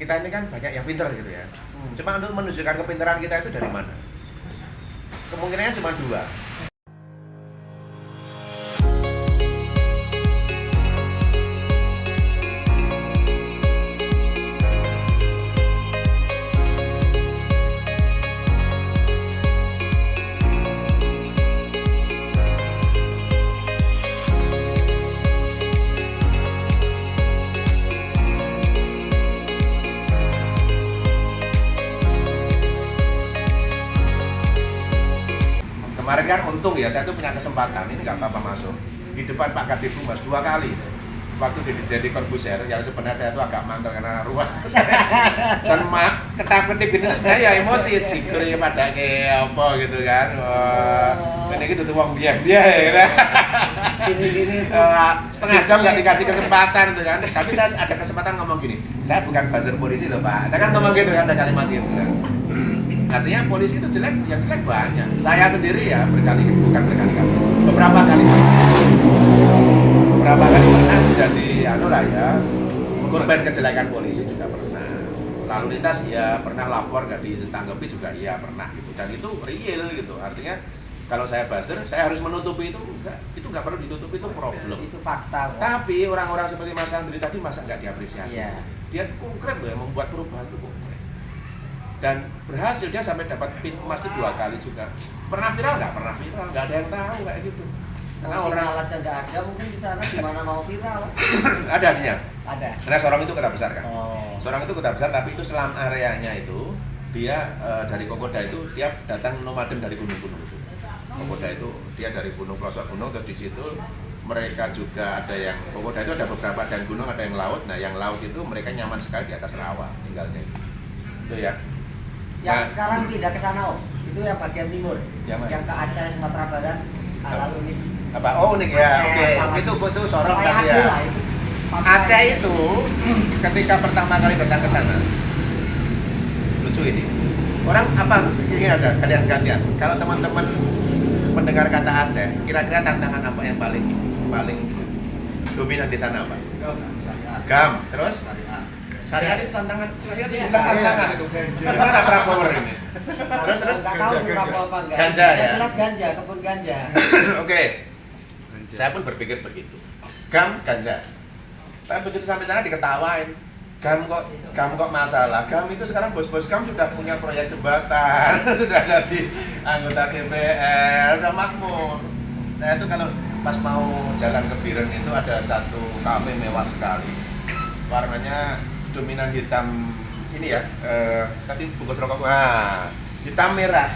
kita ini kan banyak yang pintar gitu ya. Cuma untuk menunjukkan kepintaran kita itu dari mana? Kemungkinannya cuma dua. Kemarin kan untung ya, saya tuh punya kesempatan, ini nggak apa-apa masuk di depan Pak Kadif Humas 2 kali waktu di Corbuzier, yang sebenarnya saya tuh agak mangkel karena ruang dan ketap-ketip gini sebenarnya ya emosi sih, ya pada kayak apa gitu kan. Ini gitu tuh uang biaya gitu. Gini-gini itu setengah jam nggak dikasih kesempatan tuh kan. Tapi saya ada kesempatan ngomong gini, saya bukan buzzer polisi loh Pak, saya kan ngomong gitu kan, ada kalimat itu kan. Artinya polisi itu jelek, yang jelek banyak. Saya sendiri ya beberapa kali pernah menjadi korban kejelekan polisi juga pernah. Lalu lintas ya pernah lapor nggak ditanggapi juga iya pernah gitu. Dan itu real gitu. Artinya kalau saya buzzer, saya harus menutupi itu nggak perlu ditutupi, itu problem. Itu fakta. Tapi orang-orang seperti Mas Andri tadi masa nggak diapresiasi? Yeah. Dia tuh konkret loh, yang membuat perubahan itu konkret. Dan berhasil, dia sampai dapat pin emas itu 2 kali juga. Pernah viral nggak? Pernah viral, nggak ada yang tahu kayak gitu. Karena orang aja nggak ada, mungkin di sana gimana mau viral? ada hasilnya. Ada. Karena Sorong itu kota besar kan. Sorong itu kota besar, tapi itu selam areanya itu dia dari Kokoda itu dia datang nomaden dari gunung-gunung itu. Kokoda itu dia dari gunung pelosok gunung, terus di situ mereka juga ada yang Kokoda itu ada beberapa dan gunung, ada yang laut. Nah yang laut itu mereka nyaman sekali di atas rawa tinggalnya itu ya. Yang sekarang pindah ke sana itu yang bagian timur, yang ke Aceh, Sumatera Barat, lalu unik. Apa? Oh unik ya, oke. Itu Sorong tadi ya. Aceh itu ketika pertama kali datang ke sana, lucu ini. Orang apa? Ini aja, kalian gantian. Kalau teman-teman mendengar kata Aceh, kira-kira tantangan apa yang paling dominan di sana apa? Gam. Terus? Syariat itu tantangan, syariat itu bukan tantangan itu. Gimana Prabowo ini? Terus nggak tahu Prabowo apa enggak. Ganja ya. Jelas ganja, kebun ganja. Oke. Saya pun berpikir begitu. Gam, ganja. Tapi begitu sampai sana diketawain. Gam kok masalah. Gam itu sekarang bos-bos Gam sudah punya proyek jembatan, sudah jadi anggota DPR, udah makmur. Saya tuh kalau pas mau jalan ke Biren itu ada satu kafe mewah sekali. Warnanya dominan hitam ini ya, tadi bungkus rokok, hitam merah.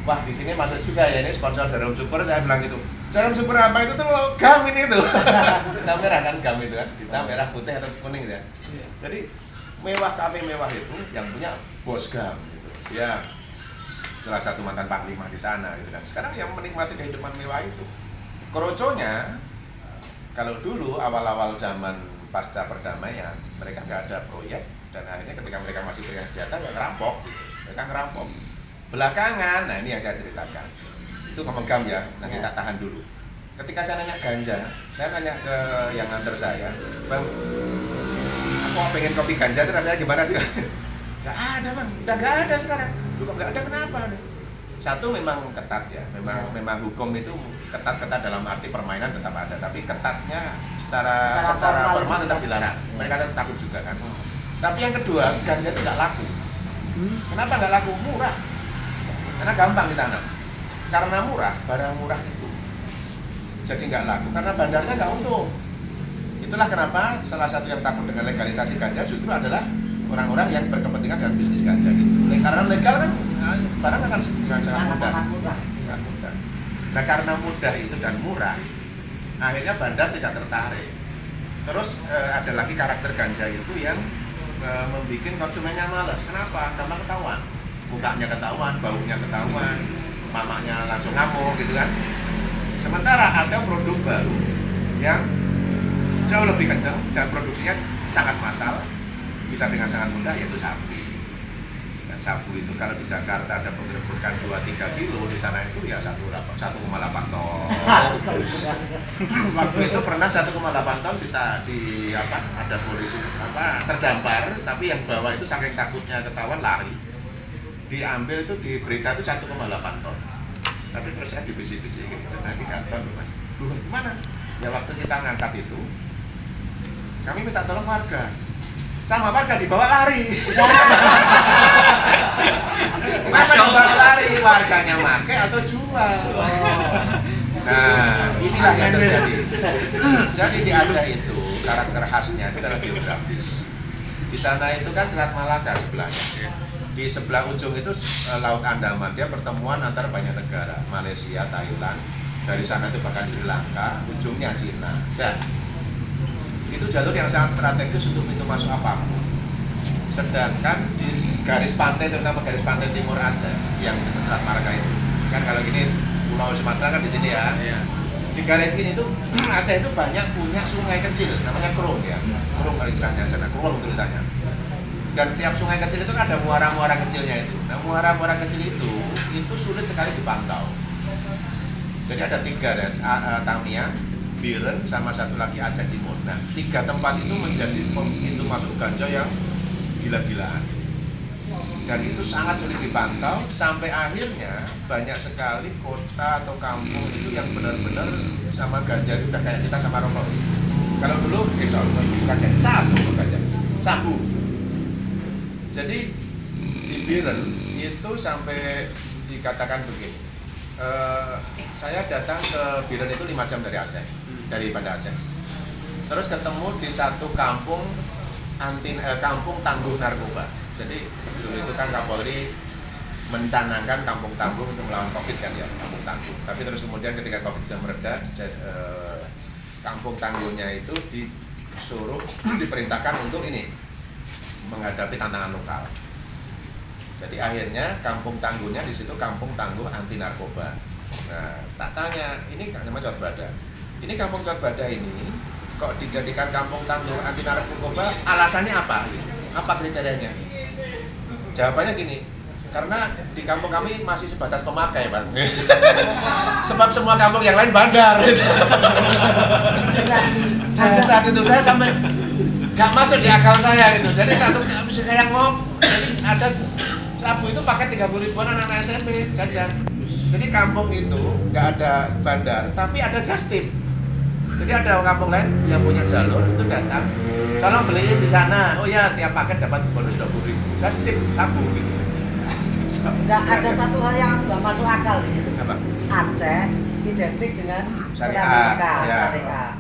Wah di sini masuk juga ya, ini sponsor Jarum Super, saya bilang gitu. Jarum Super apa itu tuh gam ini tuh. Hitam merah kan gam itu kan, hitam merah putih atau kuning ya. Jadi mewah, kafe mewah itu yang punya bos gam gitu. Dia salah satu mantan panglima di sana gitu kan. Sekarang yang menikmati kehidupan mewah itu. Kroconya kalau dulu awal-awal zaman pasca perdamaian, mereka nggak ada proyek dan akhirnya ketika mereka masih pegang senjata ya ngerampok gitu. Mereka ngerampok. Belakangan, nah ini yang saya ceritakan. Itu ngomong gam ya, nanti tak tahan dulu. Ketika saya nanya ganja, saya nanya ke yang nganter saya, Bang, aku pengen kopi ganja itu rasanya gimana sih? Nggak ada Bang, udah nggak ada sekarang. Kok nggak ada kenapa nih? Satu memang ketat ya, memang hukum itu ketat-ketat dalam arti permainan tetap ada, tapi ketatnya secara formal tetap dilarang. Mereka tetap takut juga kan. Tapi yang kedua, ganja itu nggak laku. Kenapa nggak laku? Murah. Karena gampang ditanam. Karena murah, barang murah itu jadi nggak laku. Karena bandarnya nggak untung. Itulah kenapa salah satu yang takut dengan legalisasi ganja justru adalah orang-orang yang berkepentingan dengan bisnis ganja gitu. Karena legal kan barang akan dengan sangat mudah. Nah karena mudah itu dan murah, akhirnya bandar tidak tertarik. Terus ada lagi karakter ganja itu yang membuat konsumennya malas. Kenapa? Karena ketahuan, mukanya ketahuan, baunya ketahuan, mamanya langsung ngamuk gitu kan. Sementara ada produk baru yang jauh lebih kencang dan produksinya sangat massal, bisa dengan sangat mudah, yaitu sabu. Dan sabu itu kalau di Jakarta ada penggerbekan 2-3 kilo, di sana itu ya 1,8 ton. Waktu itu pernah 1,8 ton ada polisi terdampar, tapi yang bawa itu saking takutnya ketahuan lari. Diambil itu di berita itu 1,8 ton. Tapi terus saya dibisi-bisi gitu, nanti 3 ton Mas. Loh, gimana? Ya waktu kita ngangkat itu, kami minta tolong warga. Sama warga dibawa lari. Kenapa dibawa lari? Warganya make atau jual? Nah, inilah yang terjadi. Jadi di Aceh itu karakter khasnya itu adalah geografis. Di sana itu kan Selat Malaka sebelahnya. Di sebelah ujung itu Laut Andaman, dia pertemuan antara banyak negara, Malaysia, Thailand. Dari sana itu bahkan Sri Lanka, ujungnya Cina. Dan itu jalur yang sangat strategis untuk pintu masuk apapun. Sedangkan di garis pantai, terutama garis pantai timur Aceh yang dekat Selat Malaka itu, kan kalau gini Pulau Sumatera kan di sini ya. Di garis ini tuh Aceh itu banyak punya sungai kecil, namanya Krung ya. Krung kalau istilahnya sana, Krung tulisannya. Dan tiap sungai kecil itu kan ada muara-muara kecilnya itu. Nah muara-muara kecil itu sulit sekali dipantau. Jadi ada 3 dan Tamiang, Biren, sama satu lagi Aceh Timur. Nah 3 tempat itu menjadi pintu masuk ganja yang gila-gilaan. Dan itu sangat sulit dipantau sampai akhirnya banyak sekali kota atau kampung itu yang benar-benar sama ganja itu udah kayak kita sama rokok. Kalau dulu bukan sabu ganja, sabu. Jadi di Biren itu sampai dikatakan begini, saya datang ke Biren itu 5 jam dari Aceh, dari Banda Aceh. Terus ketemu di satu kampung kampung tangguh narkoba. Jadi dulu itu kan Kapolri mencanangkan kampung tangguh untuk melawan COVID kan ya, kampung tangguh. Tapi terus kemudian ketika COVID sudah mereda, kampung tangguhnya itu disuruh diperintahkan untuk ini menghadapi tantangan lokal. Jadi akhirnya kampung tangguhnya di situ kampung tangguh anti narkoba. Nah, tak tanya, ini nama Cot Bada. Ini kampung Cot Bada ini kok dijadikan kampung tangguh anti narkoba? Alasannya apa? Apa kriterianya? Jawabannya gini, karena di kampung kami masih sebatas pemakai, Bang. Sebab semua kampung yang lain bandar. Nah, saat itu saya sampai nggak masuk di akal saya gitu. Jadi satu kayak jadi ada sabu itu pakai 30 ribuan anak-anak SMP jajan. Jadi kampung itu nggak ada bandar, tapi ada just tip. Jadi ada kampung lain yang punya jalur itu datang, tolong beliin di sana. Oh ya, tiap paket dapat bonus 20.000. Just tip sabu gitu. Nggak ada satu hal yang nggak masuk akal di situ. Apa? Aceh identik dengan syariah.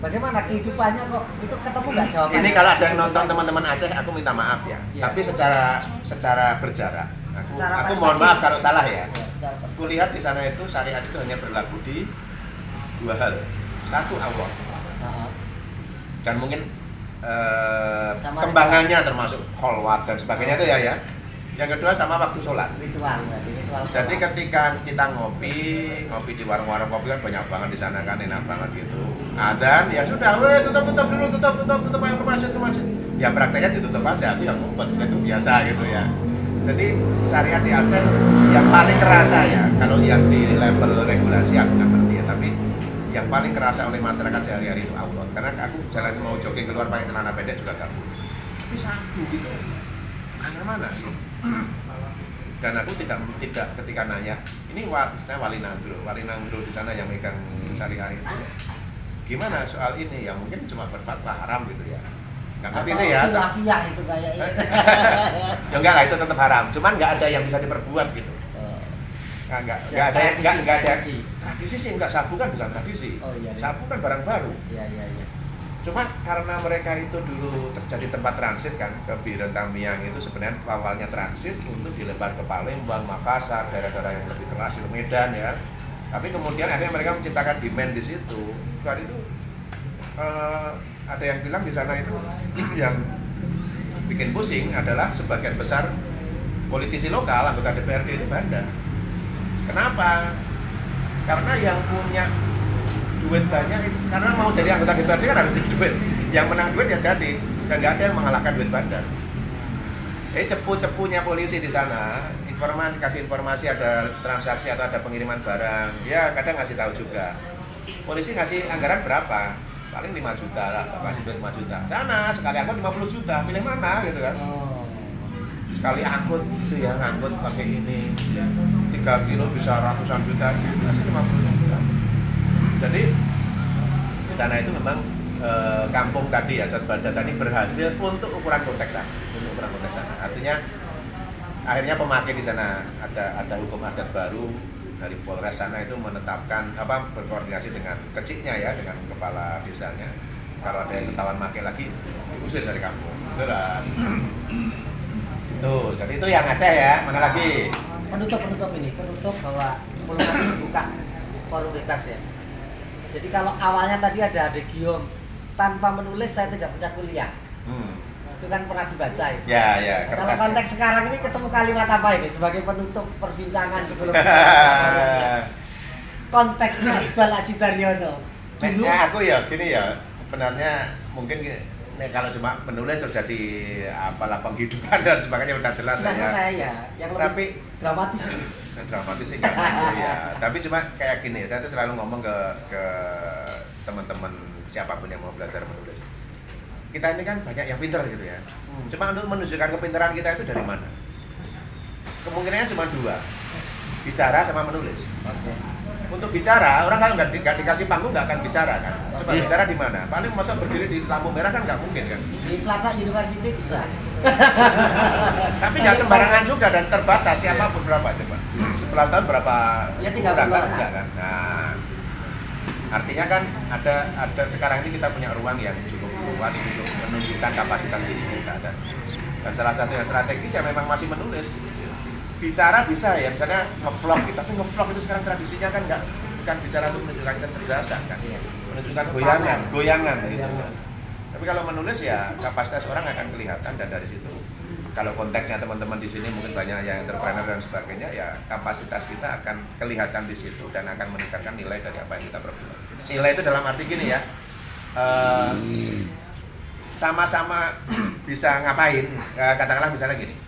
Bagaimana kehidupannya kok itu ketemu nggak jawabannya? Ini kalau ada yang nonton teman-teman Aceh, aku minta maaf ya. Tapi secara berjarak, aku mohon maaf kalau salah ya. Aku lihat di sana itu syariat itu hanya berlaku di 2 hal. 1 Allah. Dan mungkin kembangannya termasuk kholwat dan sebagainya itu ya. Yang kedua sama waktu sholat. Ritual. Jadi ketika kita ngopi di warung-warung kopi kan banyak banget di sana kan, enak banget gitu. Adzan ya sudah, tutup dulu, tutup ayo ke masjid. Ya prakteknya ditutup aja, aku yang ngumpet itu biasa gitu ya. Jadi syariat di Aceh yang paling kerasa ya, kalau yang di level regulasi aku nggak ngerti ya, tapi yang paling kerasa oleh masyarakat sehari-hari itu Allah. Karena aku jalan mau jogging keluar pakai celana pendek juga gak boleh. Tapi sabu gitu, mana? Dan aku tidak ketika nanya, ini istilah wali nanggro di sana yang megang syariah itu, gimana soal ini? Ya mungkin cuma berfatwa haram gitu ya. Nggak ngerti sih ya. Khilafiyah itu kayaknya. Ya enggak lah, itu tetap haram. Cuman nggak ada yang bisa diperbuat gitu. Nggak ada tradisi sih, nggak, sabu kan bukan tradisi. Sabu kan barang baru. Iya. Cuma karena mereka itu dulu terjadi tempat transit kan, ke Biren Tamiang itu sebenarnya awalnya transit untuk dilebar ke Palembang, Makassar, daerah-daerah yang lebih keras, Medan ya. Tapi kemudian akhirnya mereka menciptakan demand di situ. Saat itu ada yang bilang di sana itu yang bikin pusing adalah sebagian besar politisi lokal, anggota DPRD itu bandar. Kenapa? Karena yang punya duit banyak, karena mau jadi anggota DPRD kan harus duit. Yang menang duit ya jadi, dan nggak ada yang mengalahkan duit bandar. cepu-cepunya polisi di sana, kasih informasi ada transaksi atau ada pengiriman barang, ya kadang ngasih tahu juga. Polisi ngasih anggaran berapa? Paling 5 juta lah, kasih duit 5 juta. Sana sekali angkut 50 juta, pilih mana gitu kan? Sekali angkut itu ya, ngangkut pakai ini 3 kilo bisa ratusan juta, kasih 50 juta. Jadi di sana itu memang kampung tadi ya, Jatbada tadi berhasil untuk ukuran konteks sana, Artinya akhirnya pemakai di sana ada hukum adat baru dari Polres sana itu menetapkan berkoordinasi dengan keciknya ya, dengan kepala desanya. Kalau ada yang ketahuan pakai lagi diusir dari kampung. Tuh, jadi itu yang Aceh ya. Mana lagi? Penutup bahwa sebelum nanti buka forum bebas ya. Jadi kalau awalnya tadi ada Giom, tanpa menulis saya tidak bisa kuliah. Itu kan pernah dibaca ya. Ya. Nah, kalau konteks sekarang ini ketemu kalimat apa ini sebagai penutup perbincangan sebelum konteksnya Iqbal Haji Daryono. Dulu aku ya gini ya, sebenarnya mungkin kalau cuma menulis terjadi apalah penghidupan dan sebagainya udah jelas ya. Saya yang lebih dramatis. Dramatis sih enggak ya. Tapi cuma kayak gini, saya tuh selalu ngomong ke teman-teman siapapun yang mau belajar menulis. Kita ini kan banyak yang pintar gitu ya. Cuma untuk menunjukkan kepintaran kita itu dari mana? Kemungkinannya cuma 2. Bicara sama menulis. Untuk bicara, orang kan nggak dikasih panggung nggak akan bicara kan. Coba bicara di mana? Paling masa berdiri di lampu merah kan nggak mungkin kan. Di Kelapa University bisa. Tapi nggak sembarangan juga dan terbatas siapapun berapa coba. 11 tahun berapa? Ya 30 kan? Enggak kan. Nah, artinya kan ada sekarang ini kita punya ruang yang cukup luas untuk menunjukkan kapasitas diri kita dan salah satu yang strategis ya memang masih menulis. Bicara bisa ya, misalnya nge-vlog gitu, tapi nge-vlog itu sekarang tradisinya kan bukan bicara untuk menunjukkan kecerdasan kan, menunjukkan goyangan gitu kan. Tapi kalau menulis ya kapasitas orang akan kelihatan dan dari situ kalau konteksnya teman-teman di sini mungkin banyak yang entrepreneur dan sebagainya ya kapasitas kita akan kelihatan di situ dan akan meningkatkan nilai dari apa yang kita perbuat. Nilai itu dalam arti gini ya, sama-sama bisa ngapain, katakanlah misalnya gini.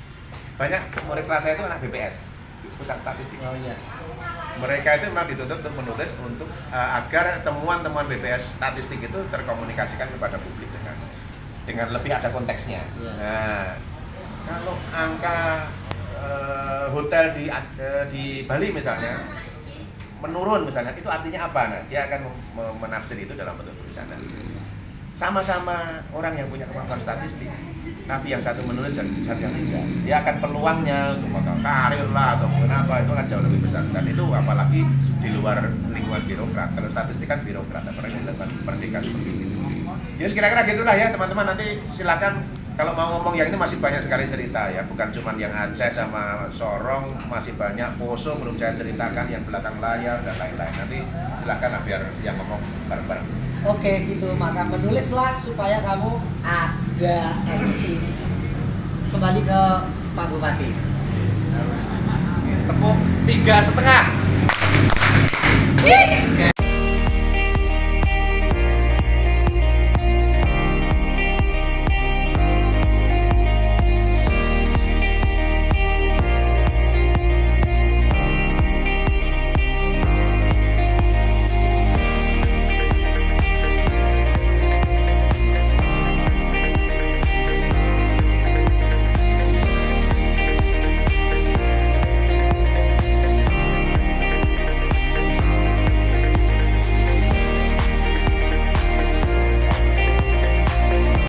Banyak murid kelas saya itu anak BPS, pusat statistik. Oh iya. Mereka itu memang dituntut untuk menulis untuk agar temuan-temuan BPS statistik itu terkomunikasikan kepada publik dengan lebih ada konteksnya. Yeah. Nah, kalau angka hotel di Bali misalnya menurun misalnya, itu artinya apa? Nah, dia akan menafsir itu dalam bentuk tulisan. Sama-sama orang yang punya kemampuan statistik, tapi yang satu menulis dan satu yang tidak, dia akan peluangnya untuk bakal karir lah atau mungkin apa itu akan jauh lebih besar. Dan itu apalagi di luar lingkungan birokrat. Kalau statistik kan birokrat, apalagi dilakukan merdeka seperti itu. Ya kira-kira gitulah ya teman-teman, nanti silakan kalau mau ngomong yang ini masih banyak sekali cerita ya, bukan cuma yang Aceh sama Sorong, masih banyak Poso belum saya ceritakan, yang belakang layar dan lain-lain. Nanti silakan lah biar yang ngomong bareng-bareng. Oke gitu, maka menulislah supaya kamu ada eksis. Kembali ke Pak Bupati. Tepuk 3,5.